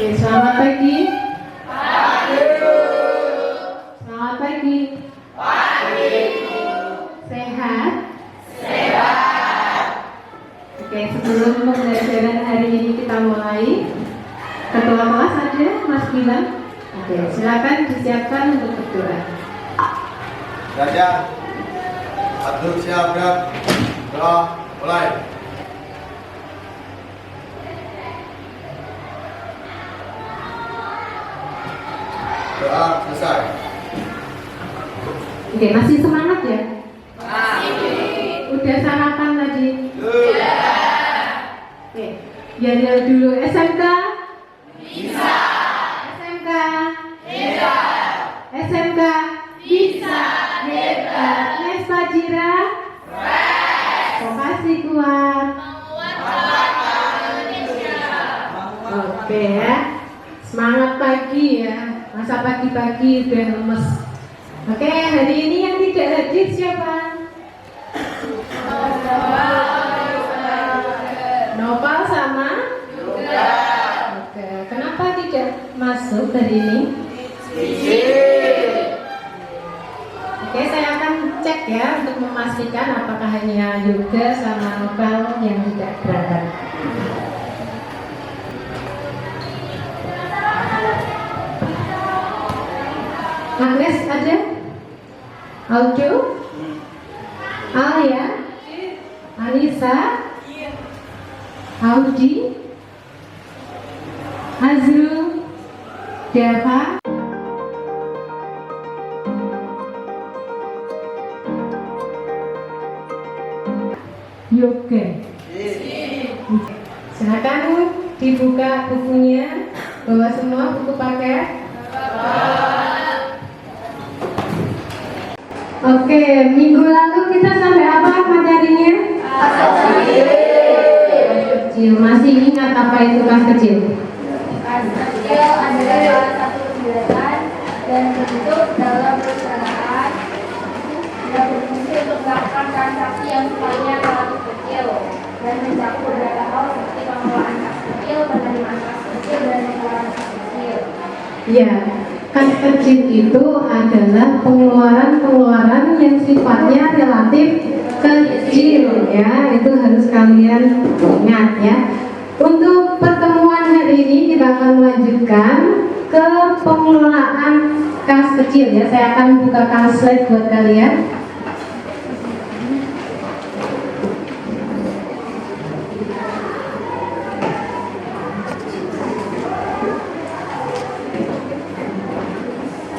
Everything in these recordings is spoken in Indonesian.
Oke, selamat pagi. Selamat pagi. Sehat? Oke, sebelum pembelajaran hari ini kita mulai, ketua kelas ada, Mas Gilang. Oke, silakan disiapkan untuk berdoa. Raja, atur siap dan doa mulai. Doa selesai. Oke, masih semangat ya? Udah sarapan tadi? Oke, biar dulu SMK? Bisa. SMK? SMK? Hebat. Nes Fajira? Vokasi kuat. Oke ya, semangat pagi ya. Masa pagi-pagi udah lemes. Oke, hari ini yang tidak hadir siapa? Nopal sama? Oke, kenapa tidak masuk hari ini? Oke, saya akan cek ya untuk memastikan apakah hanya Yoga sama Nopal yang tidak berangkat. Agnes ada? Aldo? Alia? Anissa? Audi? Azrul? Dava? Yoga. Silakan dibuka bukunya. Bawa semua buku paket. Oke, minggu lalu kita sampai apa materinya? Kas kecil. Masih ingat apa itu kas kecil? Kas kecil adalah salah satu kegiatan dan bentuk dalam perencanaan yang berfungsi untuk melakukan transaksi yang sifatnya relatif kecil dan mencakup beberapa hal seperti pengelolaan kas kecil, penerimaan kas kecil, dan pengeluaran kas kecil. Ya, kas kecil itu adalah pengeluaran yang sifatnya relatif kecil ya. Itu harus kalian ingat ya. Untuk pertemuan hari ini kita akan melanjutkan ke pengelolaan kas kecil ya. Saya akan bukakan slide buat kalian.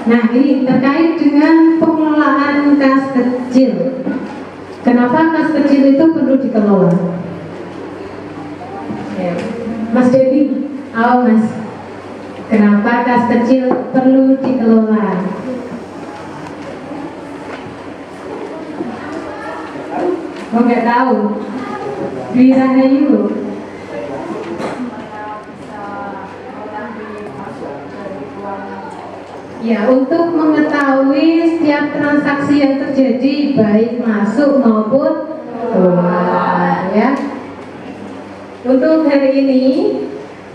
Nah, ini terkait dengan pengelolaan kas kecil. Kenapa kas kecil itu perlu dikelola? Ya. Mas Devi, Mas. Kenapa kas kecil perlu dikelola? Oh, nggak tahu. Dwi Rahayu. Ya, untuk mengetahui setiap transaksi yang terjadi baik masuk maupun keluar ya. Untuk hari ini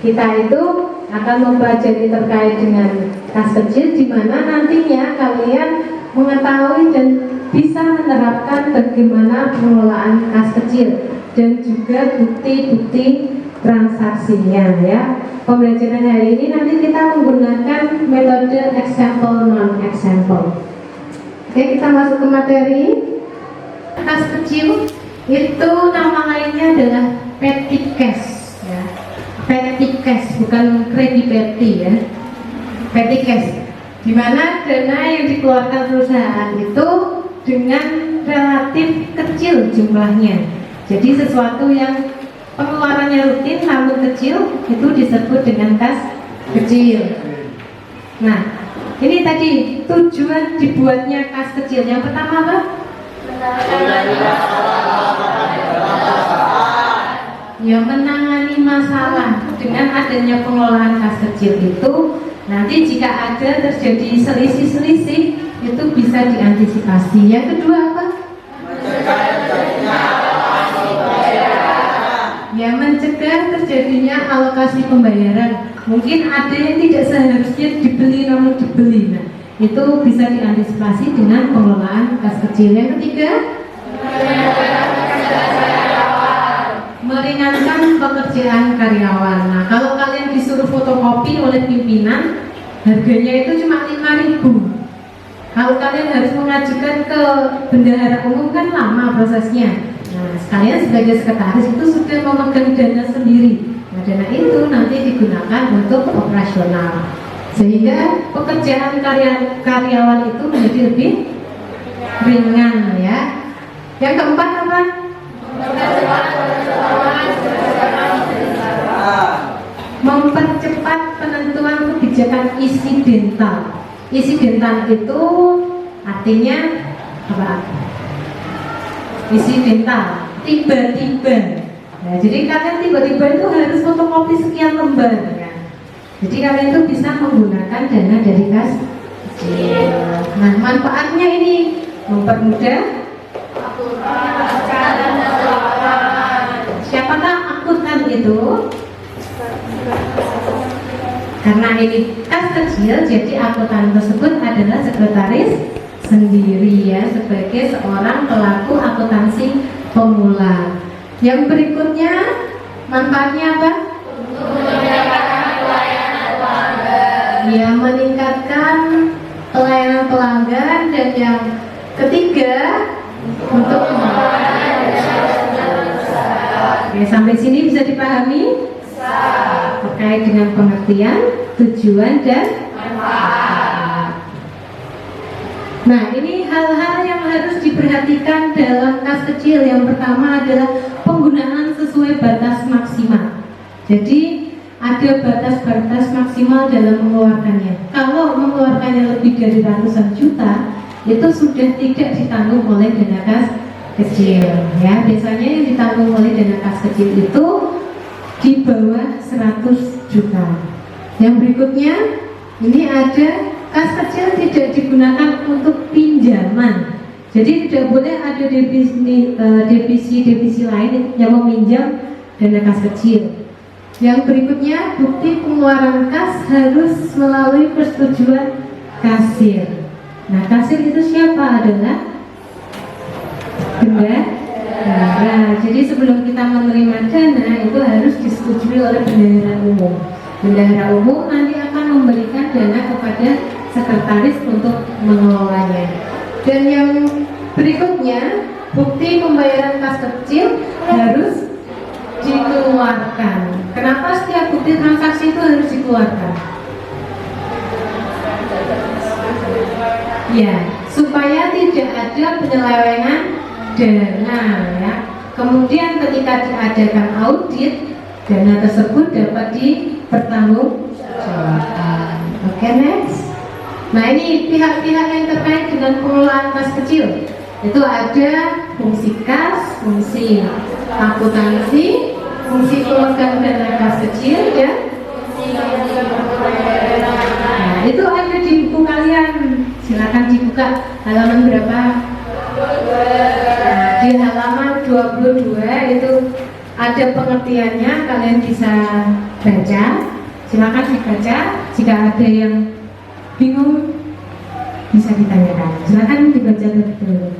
kita itu akan mempelajari terkait dengan kas kecil, di mana nantinya kalian mengetahui dan bisa menerapkan bagaimana pengelolaan kas kecil dan juga bukti-bukti transaksinya ya. Pembelajaran hari ini nanti kita menggunakan metode example non-example. Oke, kita masuk ke materi. Kas kecil itu nama lainnya adalah petty cash ya. Petty cash, bukan credit petty ya. Petty cash, di mana dana yang dikeluarkan perusahaan itu dengan relatif kecil jumlahnya. Jadi sesuatu yang pengeluarannya rutin namun kecil itu disebut dengan kas kecil. Nah, ini tadi tujuan dibuatnya kas kecil. Yang pertama apa? Ya, menangani masalah. Dengan adanya pengelolaan kas kecil itu, nanti jika ada terjadi selisih-selisih itu bisa diantisipasi. Yang kedua apa? Ya, mencegah terjadinya alokasi pembayaran. Mungkin ada yang tidak seharusnya dibeli namun dibeli. Nah, itu bisa diantisipasi dengan pengelolaan kas kecil. Yang ketiga, meringankan pekerjaan karyawan. Nah, kalau kalian disuruh fotokopi oleh pimpinan, harganya itu cuma 5.000. Kalau kalian harus mengajukan ke bendahara umum kan lama prosesnya. Nah, sekalian sebagai sekretaris itu sudah memegang dana sendiri. Nah, dana itu nanti digunakan untuk operasional, sehingga pekerjaan karyawan itu menjadi lebih ringan ya. Yang keempat apa? Mempercepat penentuan kebijakan insidental. Insidental itu artinya apa? Insidental, tiba-tiba. Nah, jadi kalian tiba-tiba itu harus fotokopi sekian lembar ya. Jadi kalian itu bisa menggunakan dana dari kas kecil. Nah, manfaatnya ini mempermudah. Siapakah akuntan itu? Karena ini kas kecil, jadi akuntan tersebut adalah sekretaris sendiri ya, sebagai seorang pelaku akuntansi pemula. Yang berikutnya manfaatnya apa? Ya, meningkatkan pelayanan pelanggan. Dan yang ketiga untuk Oke, sampai sini bisa dipahami? Terkait dengan pengertian, tujuan, dan manfaat. Nah, ini hal-hal yang harus diperhatikan dalam kas kecil. Yang pertama adalah penggunaan sesuai batas maksimal. Jadi ada batas-batas maksimal dalam mengeluarkannya. Kalau mengeluarkannya lebih dari ratusan juta, itu sudah tidak ditanggung oleh dana kas kecil. Ya, biasanya yang ditanggung oleh dana kas kecil itu di bawah 100 juta. Yang berikutnya, ini ada kas kecil tidak digunakan untuk pinjaman. Jadi tidak boleh ada divisi lain yang meminjam dana kas kecil. Yang berikutnya, bukti pengeluaran kas harus melalui persetujuan kasir. Nah, kasir itu siapa? Adalah bendahara. Jadi sebelum kita menerima dana itu harus disetujui oleh bendahara umum. Bendahara umum nanti akan memberikan dana kepada sekretaris untuk mengelolanya. Dan yang berikutnya, bukti pembayaran kas kecil harus dikeluarkan. Kenapa setiap bukti transaksi itu harus dikeluarkan? Ya, supaya tidak ada penyelewengan dana ya. Kemudian ketika diadakan audit, dana tersebut dapat dipertanggungjawabkan. Oke, next. Nah, ini pihak-pihak yang terkait dengan pengelolaan kas kecil. Itu ada fungsi kas, fungsi akuntansi, fungsi pemegang dana kas kecil, ya. Nah, itu ada di buku kalian. Silakan dibuka halaman berapa? Nah, di halaman 22 itu ada pengertiannya, kalian bisa baca. Silakan dibaca. Jika ada yang bingung bisa ditanyakan. Silakan dibaca terlebih dahulu.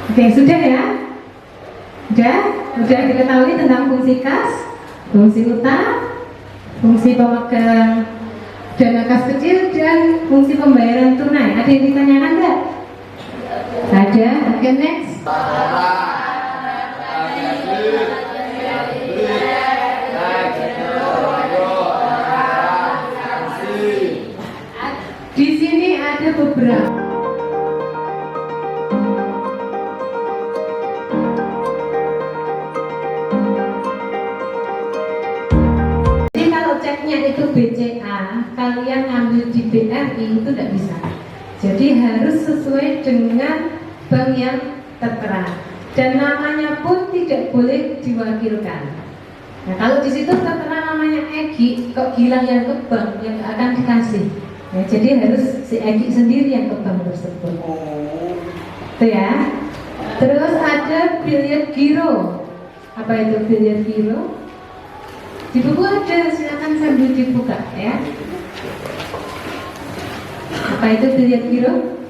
Oke, sudah ya? Sudah diketahui tentang fungsi kas, fungsi utang, fungsi pemegang dana kas kecil, dan fungsi pembayaran tunai. Ada yang ditanyakan nggak? Ada. Oke, next. Di sini ada beberapa. Itu BCA, kalian ngambil di BRI itu tidak bisa. Jadi harus sesuai dengan bank yang tertera, dan namanya pun tidak boleh diwakilkan. Nah, kalau di situ tertera namanya Egi, kok Gilang yang ke bank yang akan dikasih. Ya, jadi harus si Egi sendiri yang ke bank tersebut. Itu ya. Terus ada biliar giro. Apa itu biliar giro? Di buku ada, silakan sambil dibuka ya. Apa itu biliar giro?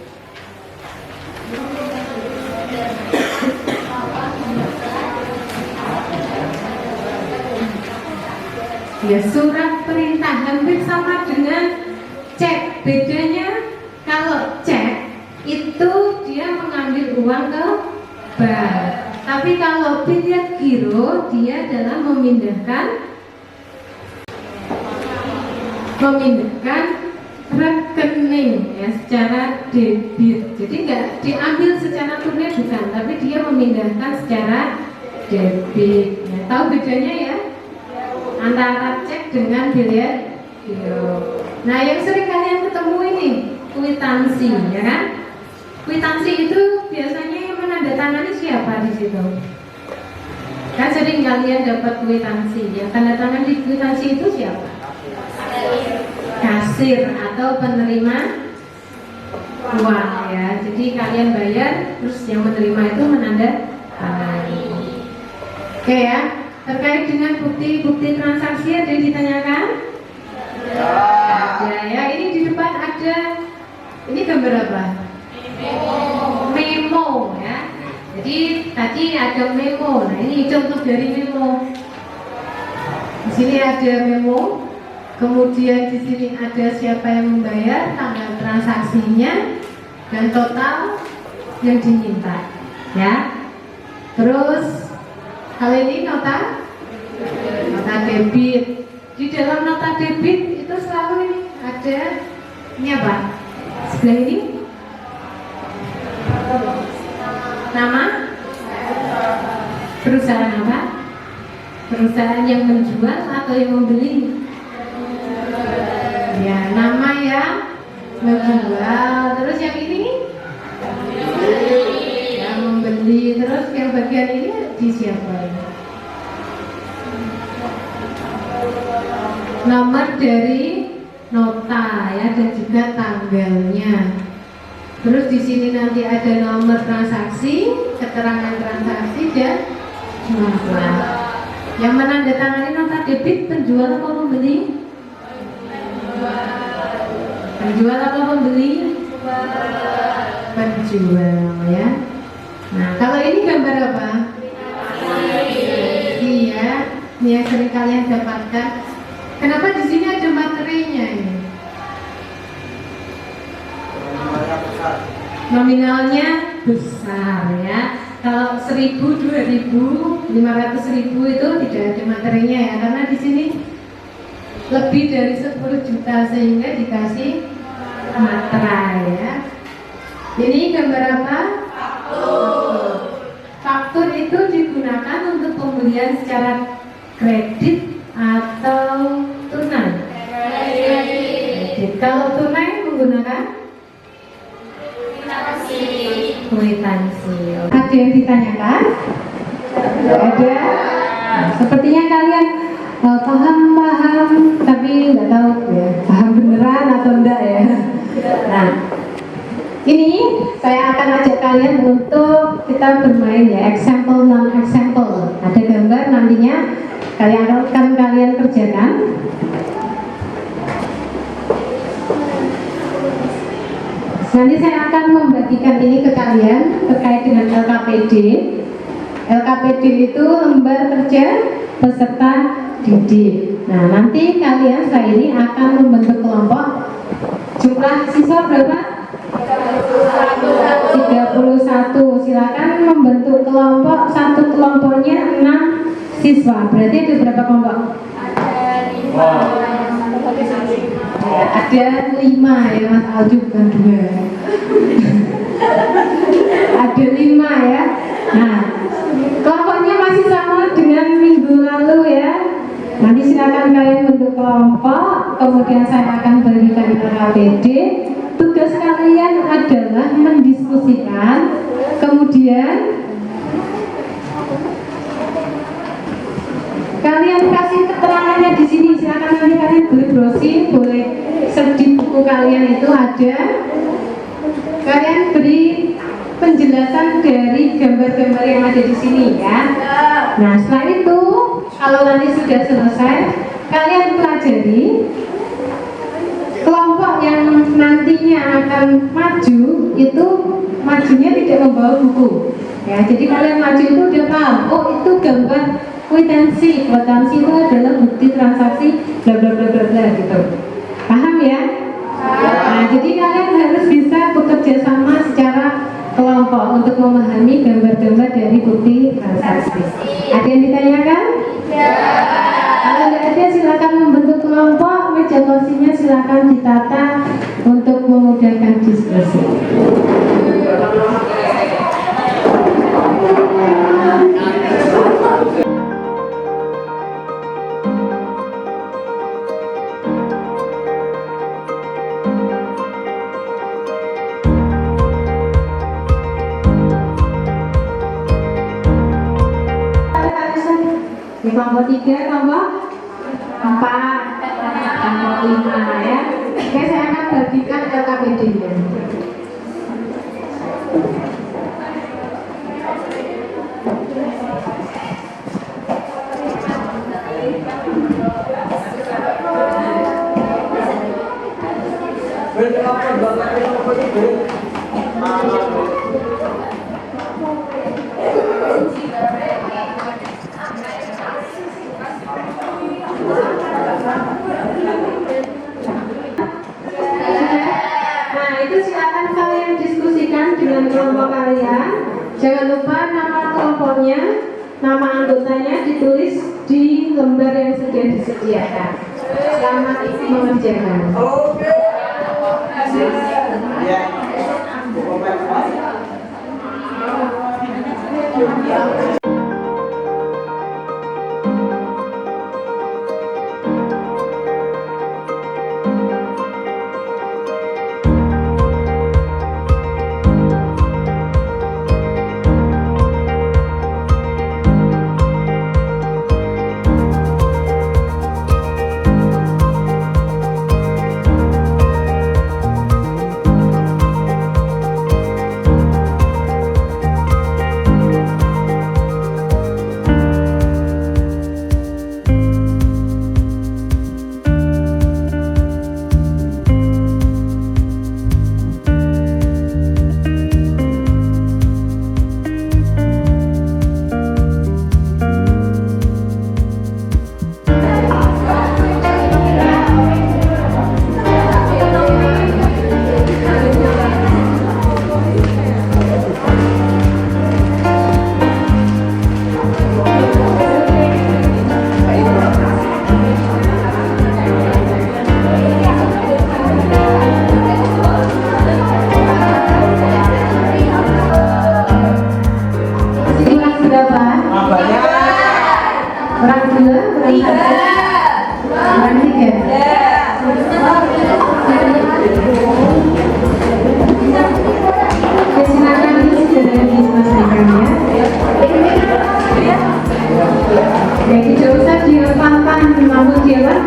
Ya, surat perintah hampir sama dengan cek. Bedanya kalau cek itu dia mengambil uang ke bank, tapi kalau biliar giro dia adalah memindahkan rekening ya, secara debit. Jadi nggak diambil secara tunai bukan, tapi dia memindahkan secara debit. Ya, tahu bedanya ya antara cek dengan biliar giro. Nah, yang sering kalian ketemu ini kwitansi, ya kan? Kwitansi itu biasanya yang menandatangani siapa di situ? Kan sering kalian dapat kwitansi. Yang tanda tangan di kwitansi itu siapa? Kasir atau penerima uang ya. Jadi kalian bayar, terus yang menerima itu menandatangani. Oke ya. Terkait dengan bukti-bukti transaksi ada yang ditanyakan? Ada ya. Ini di depan ada. Ini gambar apa? Memo ya. Jadi tadi ada memo. Nah, ini contoh dari memo. Di sini ada memo. Kemudian di sini ada siapa yang membayar, tanggal transaksinya, dan total yang diminta. Ya. Terus kalau ini nota debit. Di dalam nota debit itu selalu ini ada ini apa? Sebelah ini nama perusahaan apa? Perusahaan yang menjual atau yang membeli? Ya, nama yang menjual. Terus yang ini yang membeli. Terus yang bagian ini di siapa? Nomor dari nota ya, dan juga tanggalnya. Terus di sini nanti ada nomor transaksi, keterangan transaksi dan jumlah. Yang menandatangani nota debit penjual atau pembeli? Penjual atau pembeli? Penjual ya. Nah, kalau ini gambar apa? Iya, ini yang sering kalian dapatkan. Kenapa di sini ada materinya ini? Nominalnya besar ya. Kalau 1.000, 2.000, 500.000 itu tidak ada materinya ya, karena di sini lebih dari 10 juta sehingga dikasih materai ya. Ini gambar apa? Faktur. Faktur itu digunakan untuk pembelian secara kredit atau tunai. Kredit. Kalau tunai menggunakan kwitansi. Ada yang ditanyakan? Ada. Nah, sepertinya kalian paham, tapi nggak tahu ya paham beneran atau enggak ya. Nah, ini saya akan ajak kalian untuk kita bermain ya, example non example. Ada gambar nantinya kalian kerjakan. Nanti saya akan membagikan ini ke kalian terkait dengan LKPD. LKPD itu lembar kerja peserta didik. Nah, nanti kalian setelah ini akan membentuk kelompok. Jumlah siswa berapa? 31. Silakan membentuk kelompok. Satu kelompoknya 6 siswa. Berarti ada berapa kelompok? Ada 5 ya Mas Alju, bukan 2. Ada 5 ya. Nah, kelompoknya masih sama dengan minggu lalu ya. Nanti silakan kalian bentuk kelompok, kemudian saya akan berikan LKPD. Tugas kalian adalah mendiskusikan, kemudian Kalian kasih keterangannya di sini. Silakan nanti kalian boleh browsing, boleh search di buku kalian itu ada. Kalian beri penjelasan dari gambar-gambar yang ada di sini ya. Nah setelah itu kalau nanti sudah selesai, kalian pelajari kelompok yang nantinya akan maju itu majunya tidak membawa buku. Ya, jadi kalian maju itu udah paham. Oh itu gambar kwitansi. Kwitansi itu adalah bukti transaksi bla bla bla bla bla gitu. Paham ya? Nah, jadi kalian harus bisa bekerja sama secara kelompok untuk memahami gambar-gambar dari bukti transaksi. Ada yang ditanyakan? Ya. Kalau tidak ada silakan membentuk kelompok, meja kursinya silakan ditata untuk memudahkan diskusi. Di kelompok 3, kelompok 4, kelompok 5 ya. Oke, saya akan bagikan LKPD-nya. Nah itu silakan kalian diskusikan dengan kelompok kalian. Jangan lupa nama kelompoknya, nama anggotanya ditulis di lembar yang sudah disediakan. Selamat mengerjakan. Jadi tidak usah direpotkan, namun jalan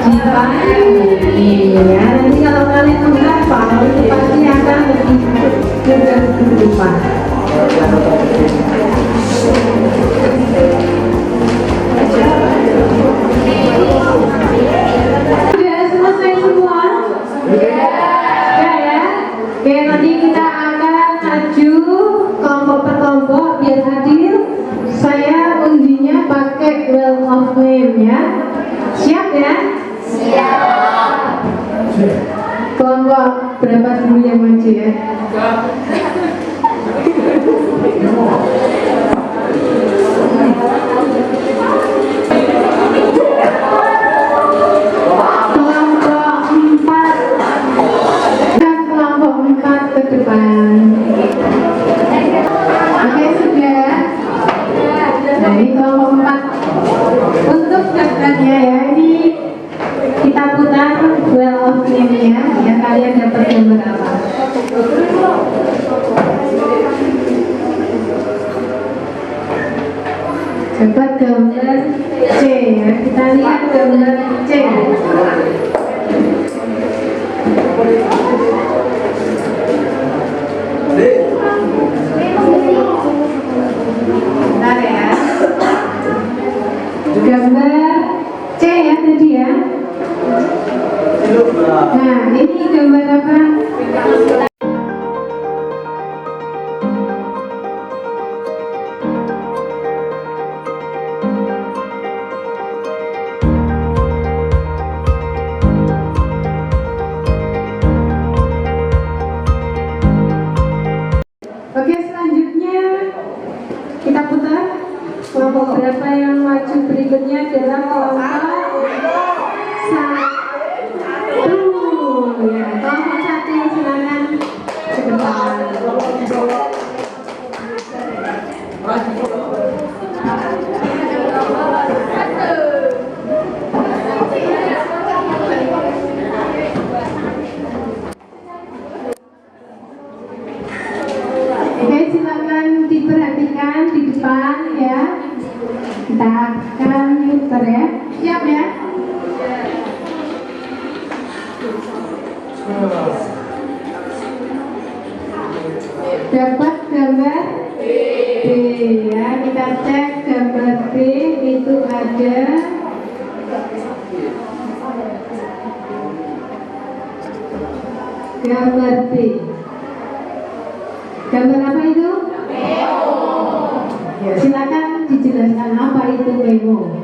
dipahami ya. Nanti kalau kalian menghafal itu pasti akan lebih mudah berlupa. Sudah selesai semua? Sudah ya? Oke, nanti kita akan maju kelompok per kelompok biar hadir. Saya undinya pakai well of name ya. Siap ya? Siap. Kelompok berapa dulu yang maju ya? Kelompok 4 ke depan. Oke, sudah. Nah, ini kelompok 4. Untuk daftarnya ya, ini kita putar well of name-nya ya, kalian dapat nomor apa? Coba gambar C ya, kita lihat gambar C. Bentar ya. Gambar C ya tadi ya. Nah, ini gambar apa? Oke, selanjutnya kita putar. Kelompok berapa yang maju berikutnya adalah kelompok satu. Ya, kelompok satu silakan ke depan. Oke, silakan diperhatikan di depan ya. Kita akan putar ya. Siap ya? Dapat gambar B ya. Kita cek gambar B itu ada gambar B. Gambar apa itu? Ya, silakan dijelaskan apa itu memo.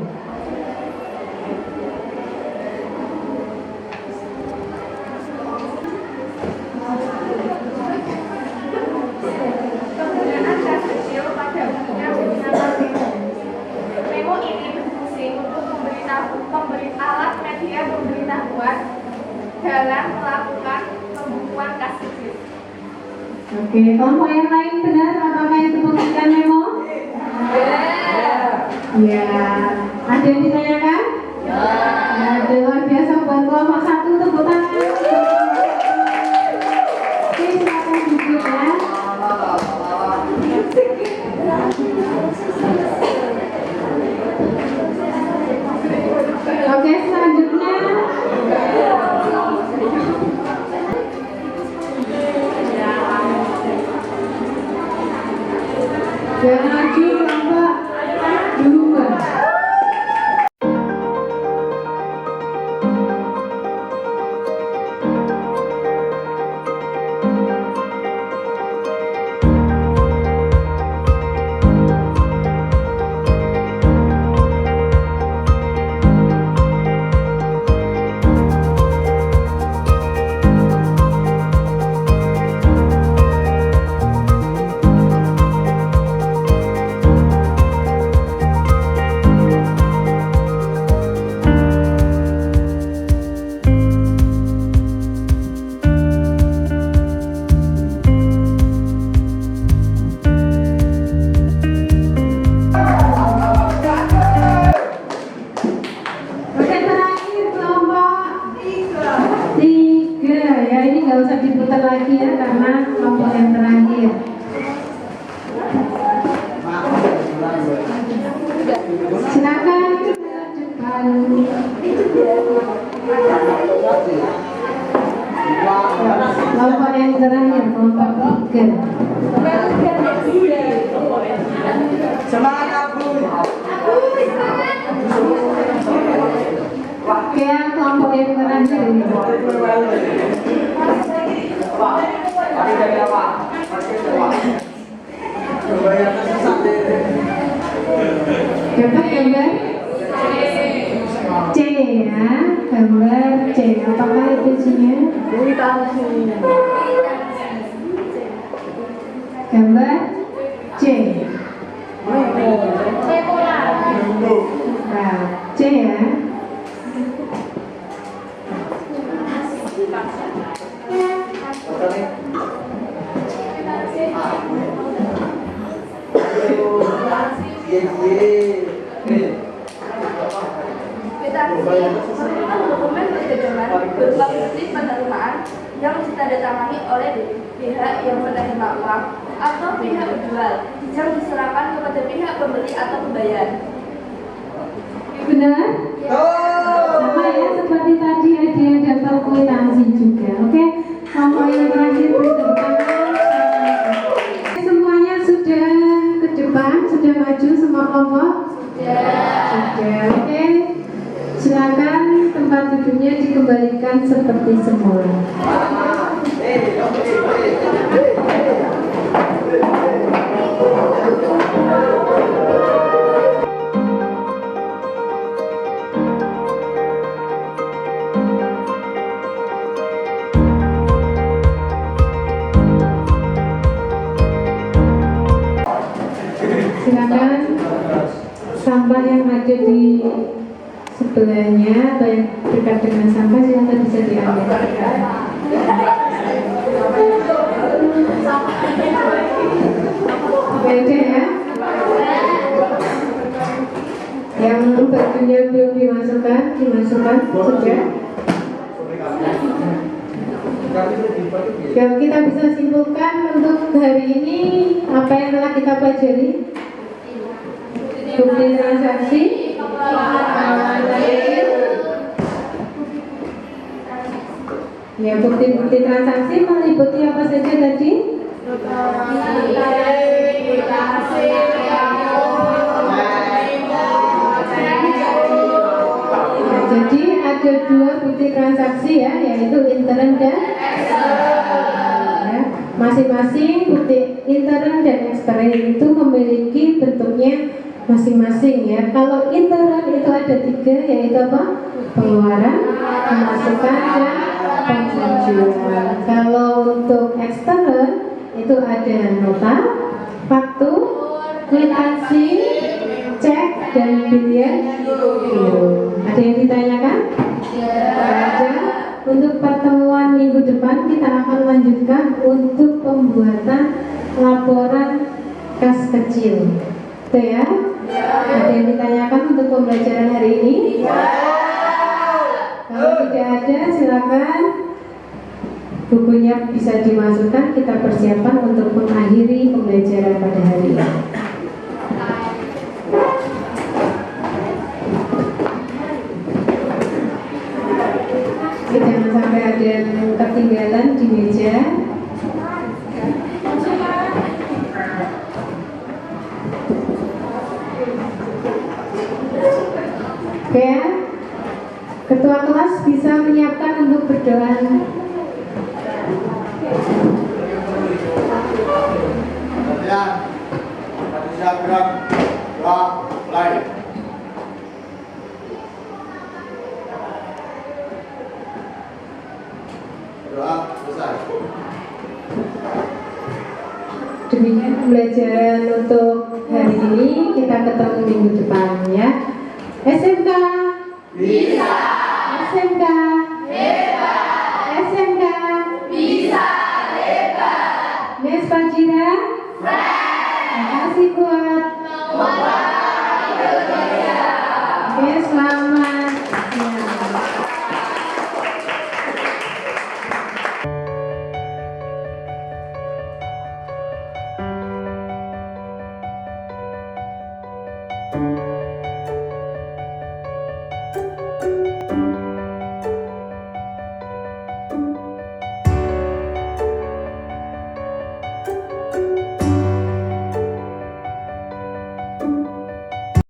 Penggunaan gas kecil pada bentuknya menggunakan memo ini berfungsi untuk memberi alat media pemberitahuan dalam melakukan pembukuan gas kecil. Oke, kelompok yang lain benar apakah itu pengertian memo? Ya, ada yang ditanyakan? Ya, luar biasa buat kelompok satu, tepuk tangan. Oke, silakan duduk ya. Oke, selanjutnya yang maju kelompok dua. Oke, terakhir kelompok tiga ya, ini nggak usah diputar lagi ya karena kelompok yang terakhir. Silakan ke depan. Kelompok yang terakhir, kelompok tiga. Semangat aku. Oke, kelompok yang terakhir ini. Dapat gambar C ya, gambar C. Apakah itu isinya? Gambar C. Nah, C ya. Dokumen perdagangan berupa bukti penerimaan yang ditandatangani oleh pihak yang menerima uang atau pihak penjual yang diserahkan kepada pihak pembeli atau pembayar. Benar? Sama ya, seperti tadi dia dapat kwitansi juga. Oke, kelompok yang terakhir beri tepuk tangan. Semuanya sudah ke depan, sudah maju semua kelompok? Sudah. Oke. Silakan tempat duduknya dikembalikan seperti semula. Silakan sampah yang ada di sebelahnya atau yang dekat dengan sampah silakan bisa diambil. Oke ya. Yang bajunya belum dimasukkan sudah. Ya, kita bisa simpulkan untuk hari ini apa yang telah kita pelajari. Bukti transaksi, ya, bukti-bukti transaksi meliputi apa saja tadi? Nah, jadi ada dua bukti transaksi ya, yaitu intern dan ya, masing-masing bukti intern dan ekstern itu memiliki bentuknya masing-masing ya. Kalau intern itu ada tiga, yaitu apa? Pengeluaran, pemasukan, dan penjualan. Kalau untuk ekstern itu ada nota, faktur, kwitansi, cek, dan biliar giro. Ada yang ditanyakan? Ada. Untuk pertemuan minggu depan kita akan lanjutkan untuk pembuatan laporan kas kecil. Itu ya? Ada yang ditanyakan untuk pembelajaran hari ini? Kalau tidak ada, silakan bukunya bisa dimasukkan. Kita persiapan untuk mengakhiri pembelajaran pada hari ini. Jangan sampai ada yang ketinggalan di meja. Oke ya, ketua kelas bisa menyiapkan untuk berdoa. Latihan. Siap gerak. Doa mulai. Doa selesai. Demikian pembelajaran untuk hari ini. Kita ketemu minggu depan ya. SMK Bisa. SMK Hebat. SMK Bisa. Hebat. Miss Fajira. Terima kasih kuat. Oke, selamat siang.